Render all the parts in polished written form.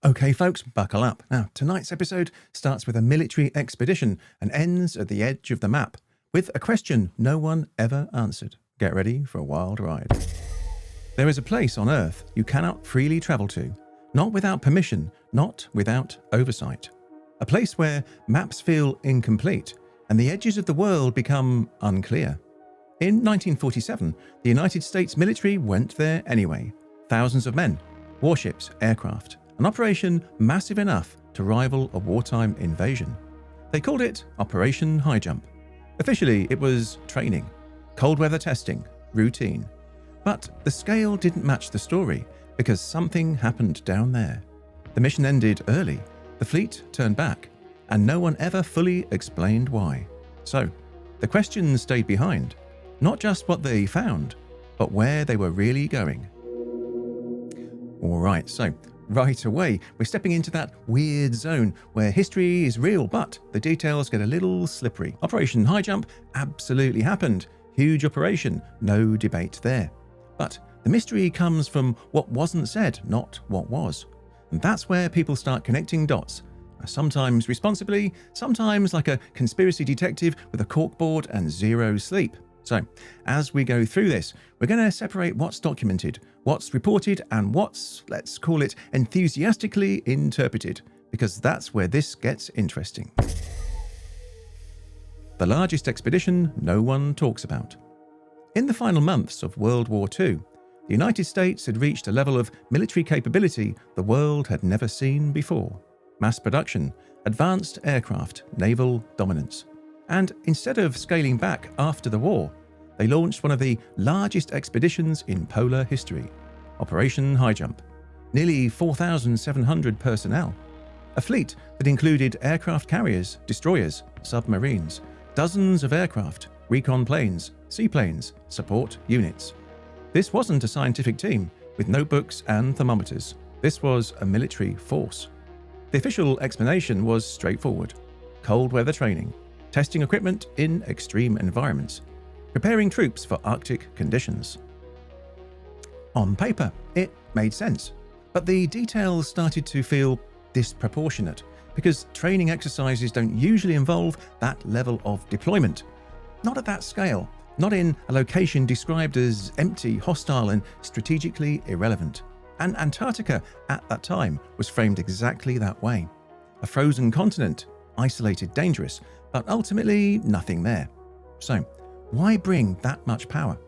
Okay, folks, buckle up. Now, tonight's episode starts with a military expedition and ends at the edge of the map with a question no one ever answered. Get ready for a wild ride. There is a place on Earth you cannot freely travel to, not without permission, not without oversight. A place where maps feel incomplete and the edges of the world become unclear. In 1947, the United States military went there anyway. Thousands of men, warships, aircraft. An operation massive enough to rival a wartime invasion. They called it Operation Highjump. Officially, it was training, cold weather testing, routine. But the scale didn't match the story because something happened down there. The mission ended early, the fleet turned back, and no one ever fully explained why. So, the questions stayed behind. Not just what they found, but where they were really going. All right, so right away, we're stepping into that weird zone where history is real, but the details get a little slippery. Operation Highjump absolutely happened. Huge operation, no debate there. But the mystery comes from what wasn't said, not what was. And that's where people start connecting dots. Sometimes responsibly, sometimes like a conspiracy detective with a corkboard and zero sleep. So, as we go through this, we're going to separate what's documented, what's reported, and what's, let's call it, enthusiastically interpreted, because that's where this gets interesting. The largest expedition no one talks about. In the final months of World War II, the United States had reached a level of military capability the world had never seen before. Mass production, advanced aircraft, naval dominance. And instead of scaling back after the war, they launched one of the largest expeditions in polar history, Operation Highjump. Nearly 4,700 personnel. A fleet that included aircraft carriers, destroyers, submarines, dozens of aircraft, recon planes, seaplanes, support units. This wasn't a scientific team with notebooks and thermometers. This was a military force. The official explanation was straightforward. Cold weather training. Testing equipment in extreme environments, preparing troops for Arctic conditions. On paper, it made sense, but the details started to feel disproportionate because training exercises don't usually involve that level of deployment. Not at that scale, not in a location described as empty, hostile, and strategically irrelevant. And Antarctica at that time was framed exactly that way. A frozen continent, isolated, dangerous, but ultimately nothing there. So, why bring that much power?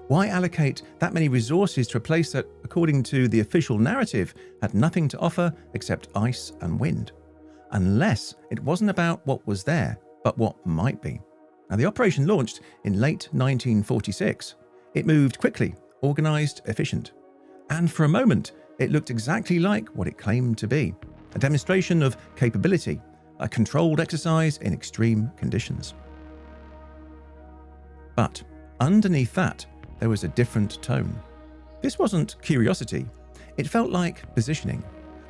Why allocate that many resources to a place that, according to the official narrative, had nothing to offer except ice and wind? Unless it wasn't about what was there, but what might be. Now, the operation launched in late 1946. It moved quickly, organized, efficient. And for a moment, it looked exactly like what it claimed to be. A demonstration of capability. A controlled exercise in extreme conditions. But underneath that, there was a different tone. This wasn't curiosity. It felt like positioning,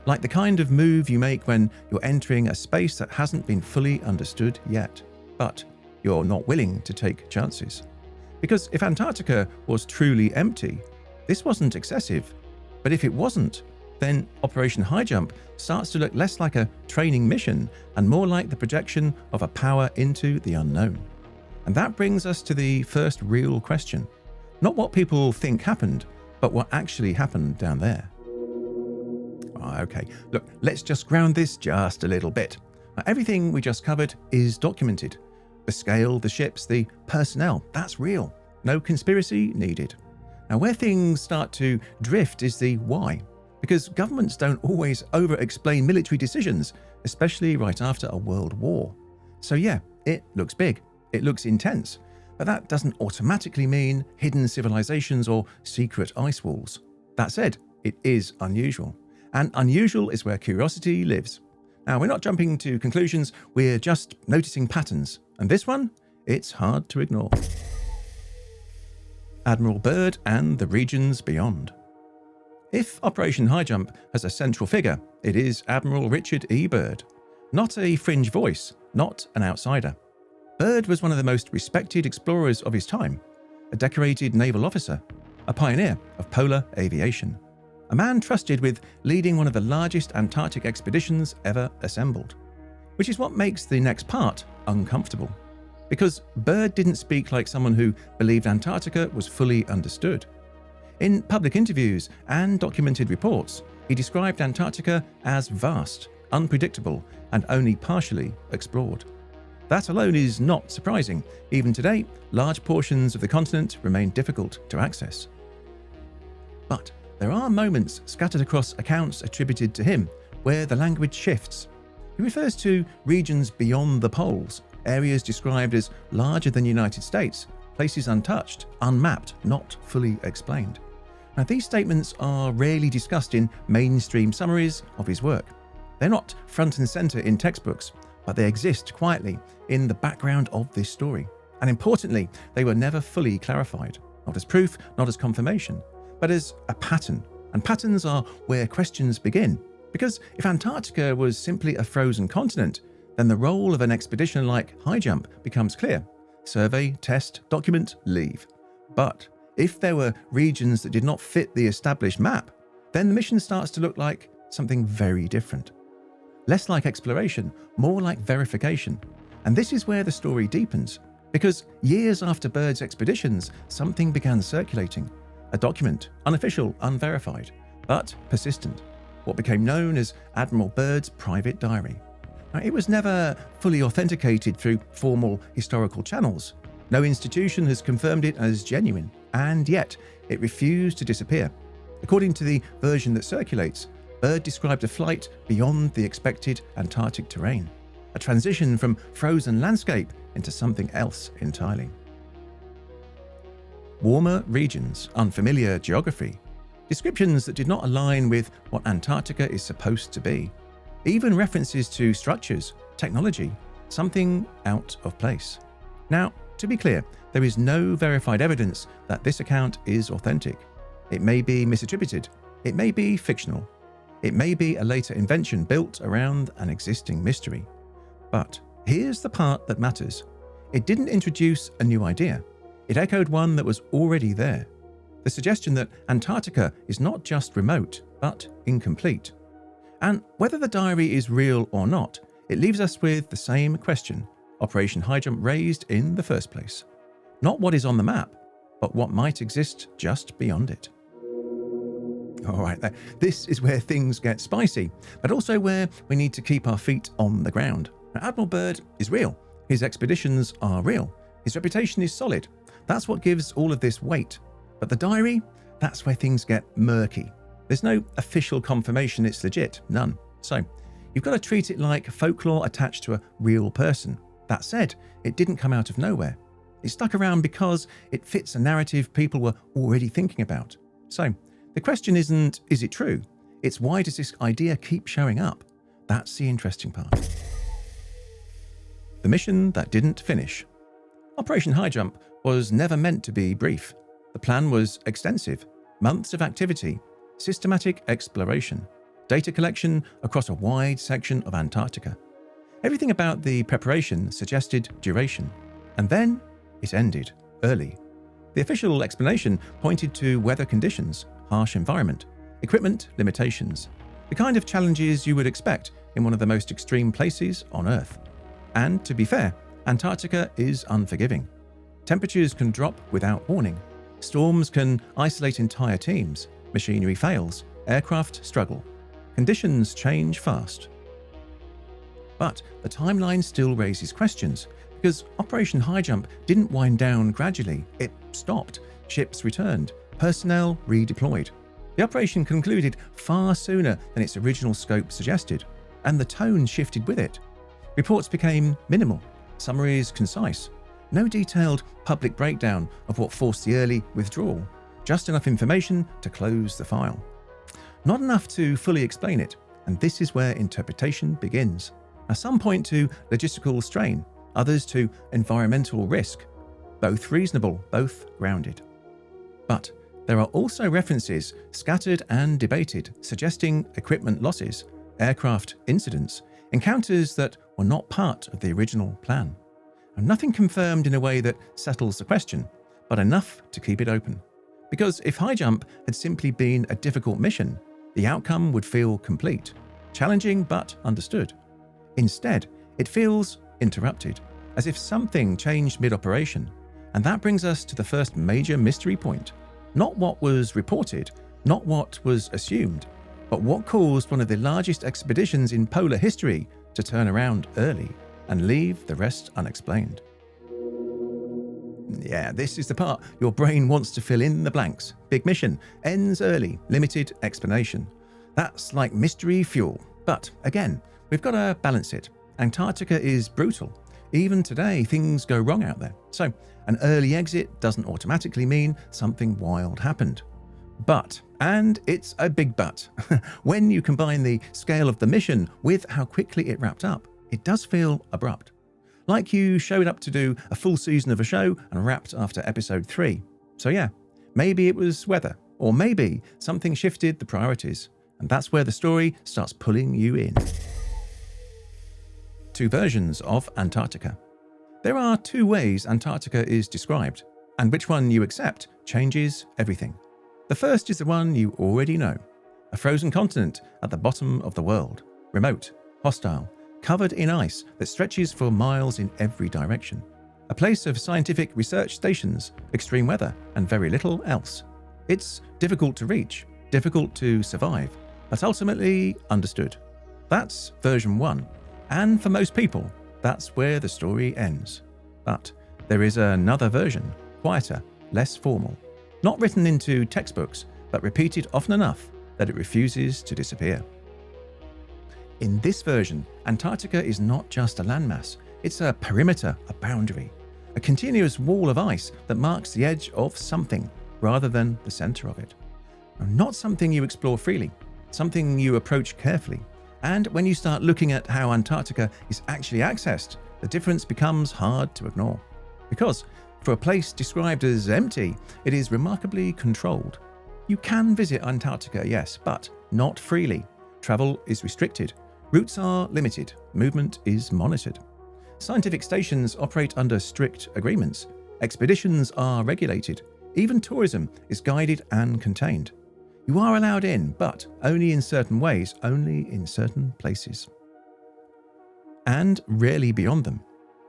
like the kind of move you make when you're entering a space that hasn't been fully understood yet, but you're not willing to take chances. Because if Antarctica was truly empty, this wasn't excessive. But if it wasn't, then Operation Highjump starts to look less like a training mission and more like the projection of a power into the unknown. And that brings us to the first real question. Not what people think happened, but what actually happened down there. Okay, look, let's just ground this just a little bit. Everything we just covered is documented. The scale, the ships, the personnel, that's real. No conspiracy needed. Now, where things start to drift is the why. Because governments don't always over-explain military decisions, especially right after a world war. So yeah, it looks big, it looks intense, but that doesn't automatically mean hidden civilizations or secret ice walls. That said, it is unusual. And unusual is where curiosity lives. Now, we're not jumping to conclusions, we're just noticing patterns. And this one, it's hard to ignore. Admiral Byrd and the regions beyond. If Operation Highjump has a central figure, it is Admiral Richard E. Byrd. Not a fringe voice, not an outsider. Byrd was one of the most respected explorers of his time, a decorated naval officer, a pioneer of polar aviation. a man trusted with leading one of the largest Antarctic expeditions ever assembled. Which is what makes the next part uncomfortable. Because Byrd didn't speak like someone who believed Antarctica was fully understood. In public interviews and documented reports, he described Antarctica as vast, unpredictable, and only partially explored. That alone is not surprising. Even today, large portions of the continent remain difficult to access. But there are moments scattered across accounts attributed to him where the language shifts. He refers to regions beyond the poles, areas described as larger than the United States, places untouched, unmapped, not fully explained. Now, these statements are rarely discussed in mainstream summaries of his work. They're not front and center in textbooks, but they exist quietly in the background of this story. And importantly, they were never fully clarified, not as proof, not as confirmation, but as a pattern. And patterns are where questions begin. Because if Antarctica was simply a frozen continent, then the role of an expedition like Highjump becomes clear. Survey, test, document, leave. But if there were regions that did not fit the established map, then the mission starts to look like something very different. Less like exploration, more like verification. And this is where the story deepens, because years after Byrd's expeditions, something began circulating. A document, unofficial, unverified, but persistent. What became known as Admiral Byrd's private diary. Now, it was never fully authenticated through formal historical channels. No institution has confirmed it as genuine, and yet it refused to disappear. According to the version that circulates, Byrd described a flight beyond the expected Antarctic terrain, a transition from frozen landscape into something else entirely. Warmer regions, unfamiliar geography, descriptions that did not align with what Antarctica is supposed to be, even references to structures, technology, something out of place. Now, to be clear, there is no verified evidence that this account is authentic. It may be misattributed, it may be fictional, it may be a later invention built around an existing mystery. But here's the part that matters. It didn't introduce a new idea. It echoed one that was already there. The suggestion that Antarctica is not just remote, but incomplete. And whether the diary is real or not, it leaves us with the same question Operation Highjump raised in the first place. Not what is on the map, but what might exist just beyond it. All right, this is where things get spicy, but also where we need to keep our feet on the ground. Now, Admiral Byrd is real. His expeditions are real. His reputation is solid. That's what gives all of this weight. But the diary, that's where things get murky. There's no official confirmation it's legit, none. So you've got to treat it like folklore attached to a real person. That said, it didn't come out of nowhere. It stuck around because it fits a narrative people were already thinking about. So the question isn't, is it true? It's why does this idea keep showing up? That's the interesting part. The mission that didn't finish. Operation Highjump was never meant to be brief. The plan was extensive, months of activity, systematic exploration, data collection across a wide section of Antarctica. Everything about the preparation suggested duration, and then it ended early. The official explanation pointed to weather conditions, harsh environment, equipment limitations, the kind of challenges you would expect in one of the most extreme places on Earth. And to be fair, Antarctica is unforgiving. Temperatures can drop without warning. Storms can isolate entire teams. Machinery fails. Aircraft struggle. Conditions change fast. But the timeline still raises questions, because Operation Highjump didn't wind down gradually. It stopped. Ships returned. Personnel redeployed. The operation concluded far sooner than its original scope suggested, and the tone shifted with it. Reports became minimal, summaries concise. No detailed public breakdown of what forced the early withdrawal, just enough information to close the file. Not enough to fully explain it, and this is where interpretation begins. Now, some point to logistical strain, others to environmental risk. Both reasonable, both grounded. But there are also references, scattered and debated, suggesting equipment losses, aircraft incidents, encounters that were not part of the original plan. And nothing confirmed in a way that settles the question, but enough to keep it open. Because if Highjump had simply been a difficult mission, the outcome would feel complete, challenging but understood. Instead, it feels interrupted, as if something changed mid-operation. And that brings us to the first major mystery point. Not what was reported, not what was assumed, but what caused one of the largest expeditions in polar history to turn around early and leave the rest unexplained. Yeah, this is the part your brain wants to fill in the blanks. Big mission, ends early, limited explanation. That's like mystery fuel. But again, we've got to balance it. Antarctica is brutal. Even today, things go wrong out there. So an early exit doesn't automatically mean something wild happened. But, and it's a big but, when you combine the scale of the mission with how quickly it wrapped up, it does feel abrupt. Like you showed up to do a full season of a show and wrapped after episode 3. So yeah, maybe it was weather, or maybe something shifted the priorities, and that's where the story starts pulling you in. 2 versions of Antarctica. There are 2 ways Antarctica is described, and which one you accept changes everything. The first is the one you already know. A frozen continent at the bottom of the world, remote, hostile, covered in ice that stretches for miles in every direction. A place of scientific research stations, extreme weather, and very little else. It's difficult to reach, difficult to survive, but ultimately understood. That's version 1. And for most people, that's where the story ends. But there is another version, quieter, less formal. Not written into textbooks, but repeated often enough that it refuses to disappear. In this version, Antarctica is not just a landmass, it's a perimeter, a boundary, a continuous wall of ice that marks the edge of something rather than the center of it. Not something you explore freely, something you approach carefully. And when you start looking at how Antarctica is actually accessed, the difference becomes hard to ignore. Because for a place described as empty, it is remarkably controlled. You can visit Antarctica, yes, but not freely. Travel is restricted. Routes are limited. Movement is monitored. Scientific stations operate under strict agreements. Expeditions are regulated. Even tourism is guided and contained. You are allowed in, but only in certain ways, only in certain places. And rarely beyond them.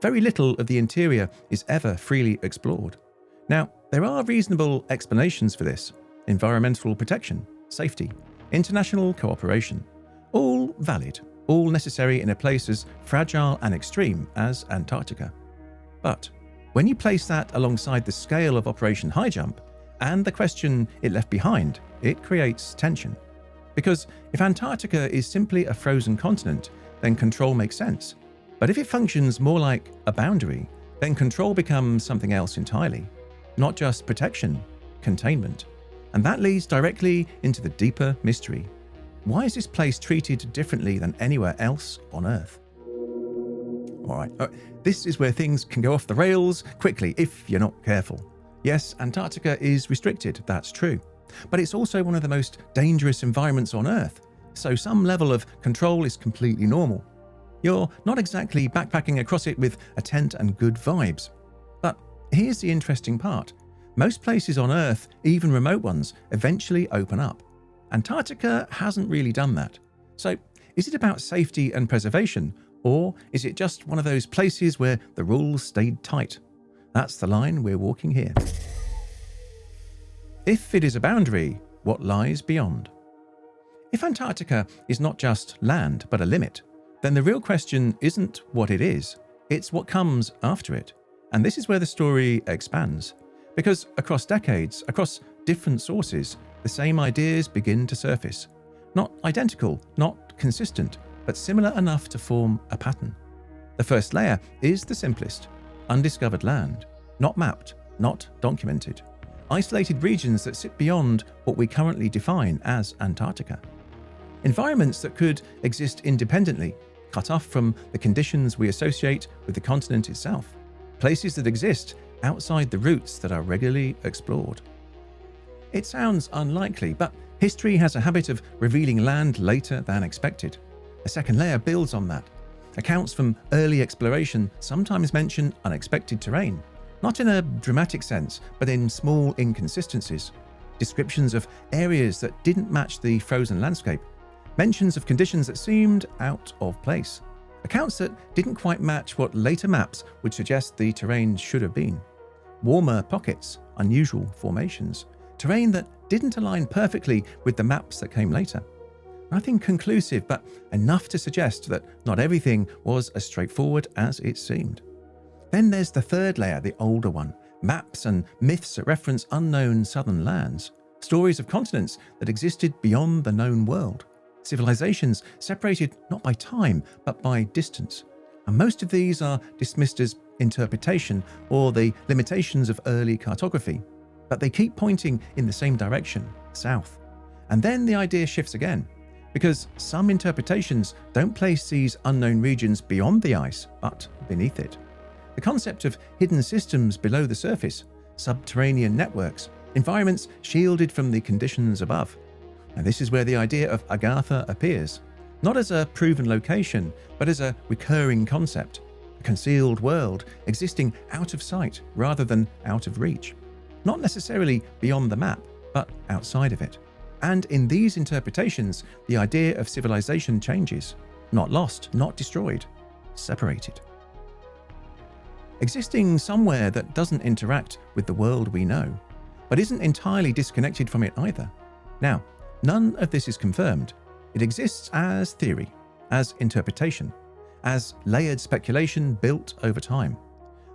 Very little of the interior is ever freely explored. Now, there are reasonable explanations for this. Environmental protection, safety, international cooperation. All valid, all necessary in a place as fragile and extreme as Antarctica. But when you place that alongside the scale of Operation Highjump and the question it left behind, it creates tension. Because if Antarctica is simply a frozen continent, then control makes sense. But if it functions more like a boundary, then control becomes something else entirely. Not just protection, containment. And that leads directly into the deeper mystery. Why is this place treated differently than anywhere else on Earth? All right, this is where things can go off the rails quickly if you're not careful. Yes, Antarctica is restricted, that's true. But it's also one of the most dangerous environments on Earth, so some level of control is completely normal. You're not exactly backpacking across it with a tent and good vibes. But here's the interesting part. Most places on Earth, even remote ones, eventually open up. Antarctica hasn't really done that. So is it about safety and preservation, or is it just one of those places where the rules stayed tight? That's the line we're walking here. If it is a boundary, what lies beyond? If Antarctica is not just land but a limit, then the real question isn't what it is, it's what comes after it. And this is where the story expands. Because across decades, across different sources, the same ideas begin to surface. Not identical, not consistent, but similar enough to form a pattern. The first layer is the simplest. Undiscovered land, not mapped, not documented. Isolated regions that sit beyond what we currently define as Antarctica. Environments that could exist independently, cut off from the conditions we associate with the continent itself. Places that exist outside the routes that are regularly explored. It sounds unlikely, but history has a habit of revealing land later than expected. A second layer builds on that. Accounts from early exploration sometimes mention unexpected terrain, not in a dramatic sense, but in small inconsistencies. descriptions of areas that didn't match the frozen landscape, mentions of conditions that seemed out of place, accounts that didn't quite match what later maps would suggest the terrain should have been, warmer pockets, unusual formations, terrain that didn't align perfectly with the maps that came later. Nothing conclusive, but enough to suggest that not everything was as straightforward as it seemed. Then there's the third layer, the older one, maps and myths that reference unknown southern lands, stories of continents that existed beyond the known world, civilizations separated not by time but by distance. And most of these are dismissed as interpretation or the limitations of early cartography, but they keep pointing in the same direction, south. And then the idea shifts again, because some interpretations don't place these unknown regions beyond the ice, but beneath it. The concept of hidden systems below the surface, subterranean networks, environments shielded from the conditions above. And this is where the idea of Agartha appears, not as a proven location, but as a recurring concept, a concealed world existing out of sight rather than out of reach. Not necessarily beyond the map, but outside of it. And in these interpretations, the idea of civilization changes. Not lost, not destroyed, separated. Existing somewhere that doesn't interact with the world we know, but isn't entirely disconnected from it either. Now, none of this is confirmed. It exists as theory, as interpretation, as layered speculation built over time.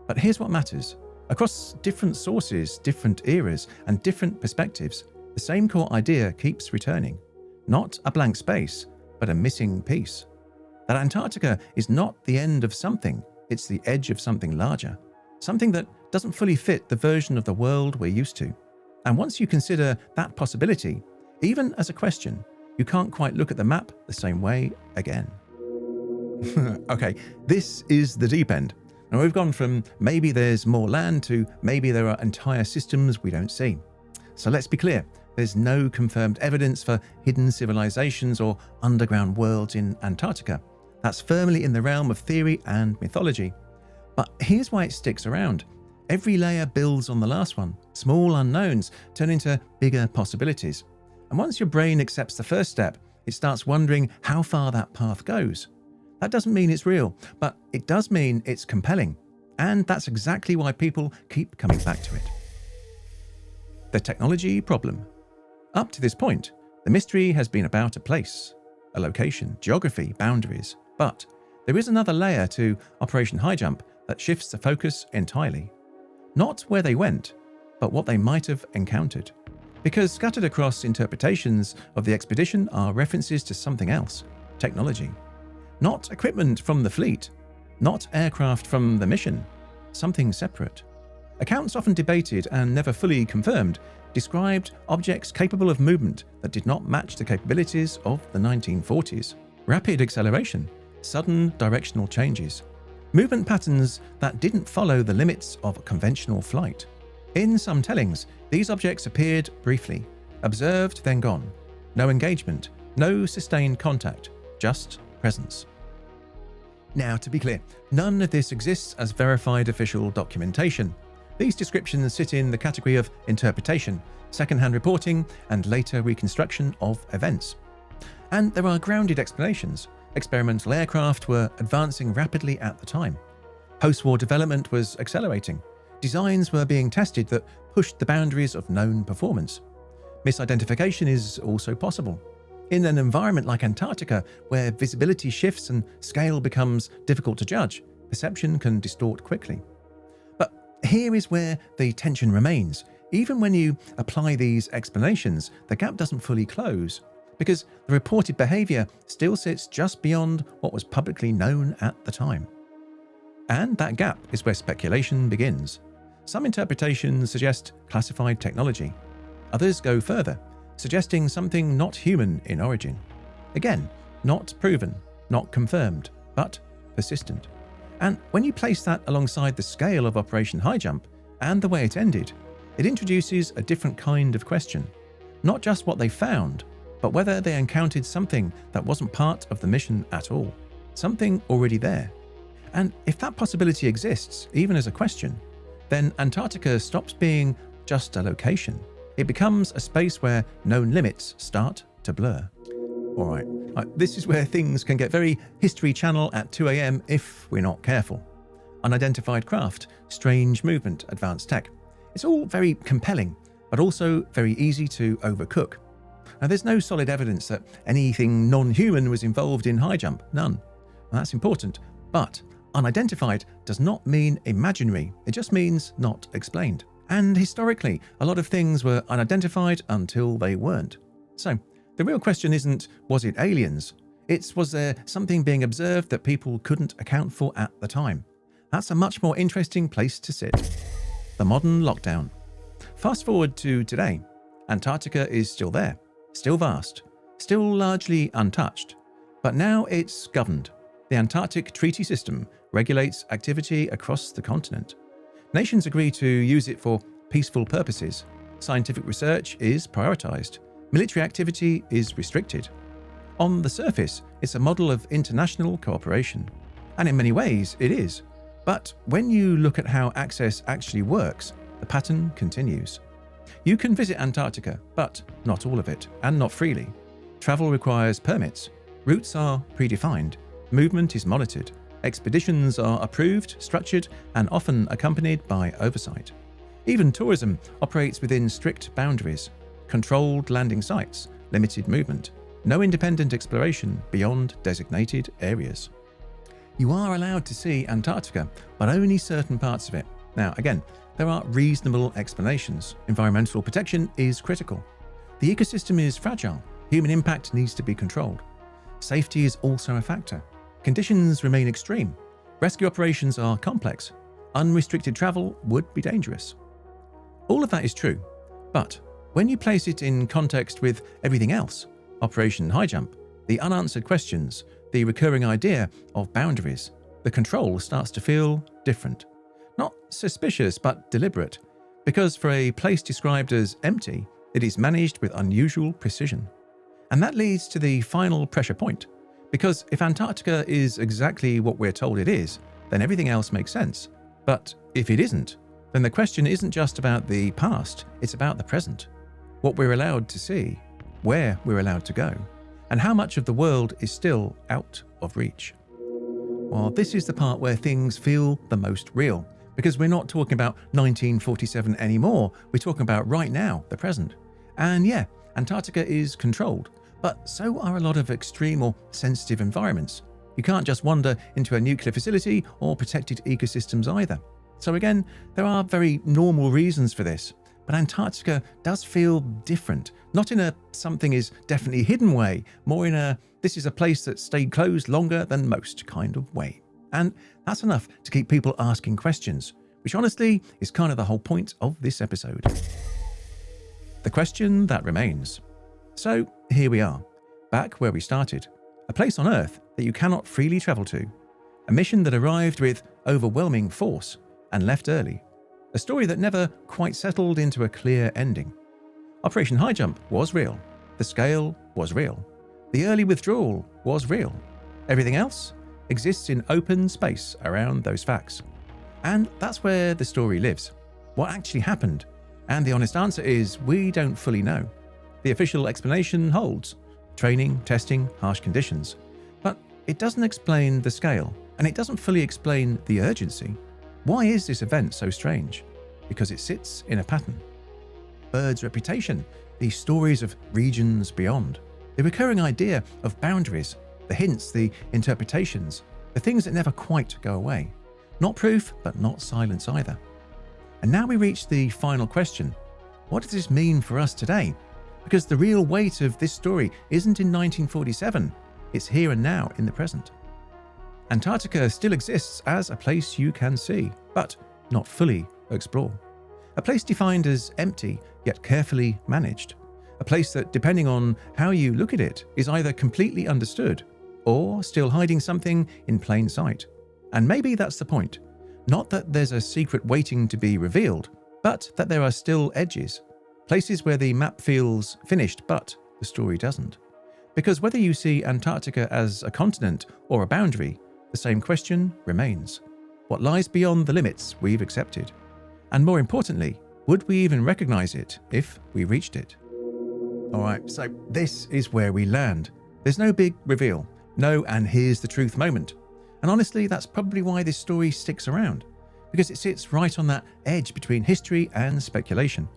But here's what matters. Across different sources, different eras, and different perspectives, the same core idea keeps returning. Not a blank space, but a missing piece. That Antarctica is not the end of something, it's the edge of something larger. Something that doesn't fully fit the version of the world we're used to. And once you consider that possibility, even as a question, you can't quite look at the map the same way again. Okay, this is the deep end. Now we've gone from maybe there's more land to maybe there are entire systems we don't see. So let's be clear, there's no confirmed evidence for hidden civilizations or underground worlds in Antarctica. That's firmly in the realm of theory and mythology. But here's why it sticks around. Every layer builds on the last one. Small unknowns turn into bigger possibilities. And once your brain accepts the first step, it starts wondering how far that path goes. That doesn't mean it's real, but it does mean it's compelling. And that's exactly why people keep coming back to it. The technology problem. Up to this point, the mystery has been about a place, a location, geography, boundaries. But there is another layer to Operation Highjump that shifts the focus entirely. Not where they went, but what they might have encountered. Because scattered across interpretations of the expedition are references to something else, technology. Not equipment from the fleet, not aircraft from the mission, something separate. Accounts often debated and never fully confirmed described objects capable of movement that did not match the capabilities of the 1940s. Rapid acceleration, sudden directional changes, movement patterns that didn't follow the limits of conventional flight. In some tellings, these objects appeared briefly, observed then gone. No engagement, no sustained contact, just presence. Now, to be clear, none of this exists as verified official documentation. These descriptions sit in the category of interpretation, second-hand reporting, and later reconstruction of events. And there are grounded explanations. Experimental aircraft were advancing rapidly at the time. Post-war development was accelerating. Designs were being tested that pushed the boundaries of known performance. Misidentification is also possible. In an environment like Antarctica, where visibility shifts and scale becomes difficult to judge, perception can distort quickly. But here is where the tension remains. Even when you apply these explanations, the gap doesn't fully close, because the reported behavior still sits just beyond what was publicly known at the time. And that gap is where speculation begins. Some interpretations suggest classified technology. Others go further, suggesting something not human in origin. Again, not proven, not confirmed, but persistent. And when you place that alongside the scale of Operation Highjump and the way it ended, it introduces a different kind of question. Not just what they found, but whether they encountered something that wasn't part of the mission at all. Something already there. And if that possibility exists, even as a question, then Antarctica stops being just a location. It becomes a space where known limits start to blur. Alright, this is where things can get very History Channel at 2 a.m. if we're not careful. Unidentified craft, strange movement, advanced tech. It's all very compelling, but also very easy to overcook. Now, there's no solid evidence that anything non-human was involved in Highjump, none. Well, that's important, but unidentified does not mean imaginary, it just means not explained. And historically, a lot of things were unidentified until they weren't. So, the real question isn't, was it aliens? It's, was there something being observed that people couldn't account for at the time? That's a much more interesting place to sit. The modern lockdown. Fast forward to today. Antarctica is still there, still vast, still largely untouched. But now it's governed. The Antarctic Treaty System regulates activity across the continent. Nations agree to use it for peaceful purposes. Scientific research is prioritized. Military activity is restricted. On the surface, it's a model of international cooperation. And in many ways, it is. But when you look at how access actually works, the pattern continues. You can visit Antarctica, but not all of it, and not freely. Travel requires permits. Routes are predefined. Movement is monitored. Expeditions are approved, structured, and often accompanied by oversight. Even tourism operates within strict boundaries. Controlled landing sites, limited movement, no independent exploration beyond designated areas. You are allowed to see Antarctica, but only certain parts of it. Now, again, there are reasonable explanations. Environmental protection is critical. The ecosystem is fragile. Human impact needs to be controlled. Safety is also a factor. Conditions remain extreme. Rescue operations are complex. Unrestricted travel would be dangerous. All of that is true, but when you place it in context with everything else, Operation Highjump, the unanswered questions, the recurring idea of boundaries, the control starts to feel different. Not suspicious, but deliberate, because for a place described as empty, it is managed with unusual precision. And that leads to the final pressure point, because if Antarctica is exactly what we're told it is, then everything else makes sense. But if it isn't, then the question isn't just about the past, it's about the present. What we're allowed to see, where we're allowed to go, and how much of the world is still out of reach. Well, this is the part where things feel the most real, because we're not talking about 1947 anymore, we're talking about right now, the present. And yeah, Antarctica is controlled, but so are a lot of extreme or sensitive environments. You can't just wander into a nuclear facility or protected ecosystems either. So again, there are very normal reasons for this, but Antarctica does feel different, not in a something is definitely hidden way, more in a this is a place that stayed closed longer than most kind of way. And that's enough to keep people asking questions, which honestly is kind of the whole point of this episode. The question that remains. So here we are, back where we started, a place on Earth that you cannot freely travel to, a mission that arrived with overwhelming force and left early, a story that never quite settled into a clear ending. Operation Highjump was real, the scale was real, the early withdrawal was real. Everything else exists in open space around those facts. And that's where the story lives. What actually happened? And the honest answer is we don't fully know. The official explanation holds: training, testing, harsh conditions. But it doesn't explain the scale, and it doesn't fully explain the urgency. Why is this event so strange? Because it sits in a pattern. Byrd's reputation, the stories of regions beyond, the recurring idea of boundaries, the hints, the interpretations, the things that never quite go away. Not proof, but not silence either. And now we reach the final question. What does this mean for us today? Because the real weight of this story isn't in 1947, it's here and now in the present. Antarctica still exists as a place you can see, but not fully explore. A place defined as empty, yet carefully managed. A place that, depending on how you look at it, is either completely understood or still hiding something in plain sight. And maybe that's the point. Not that there's a secret waiting to be revealed, but that there are still edges. Places where the map feels finished, but the story doesn't. Because whether you see Antarctica as a continent or a boundary, the same question remains. What lies beyond the limits we've accepted? And more importantly, Would we even recognize it if we reached it? Alright, so this is where we land. There's no big reveal, no and here's the truth moment. And honestly, that's probably why this story sticks around, because it sits right on that edge between history and speculation.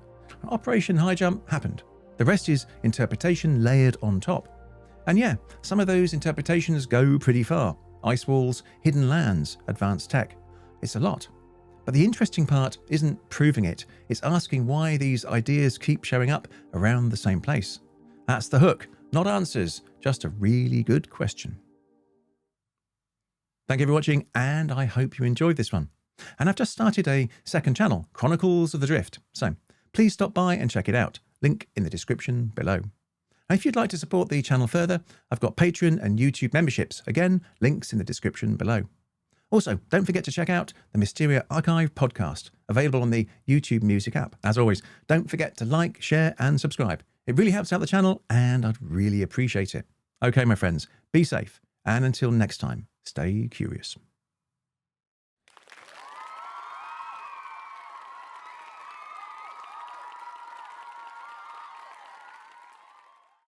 Operation Highjump happened. The rest is interpretation layered on top. And yeah, some of those interpretations go pretty far. Ice walls, hidden lands, advanced tech. It's a lot. But the interesting part isn't proving it, it's asking why these ideas keep showing up around the same place. That's the hook, not answers, just a really good question. Thank you for watching, and I hope you enjoyed this one. And I've just started a second channel, Chronicles of the Drift, so please stop by and check it out. Link in the description below. And if you'd like to support the channel further, I've got Patreon and YouTube memberships. Again, links in the description below. Also, don't forget to check out the Mysteria Archive podcast, available on the YouTube Music app. As always, don't forget to like, share, and subscribe. It really helps out the channel, and I'd really appreciate it. Okay, my friends, be safe, and until next time, stay curious.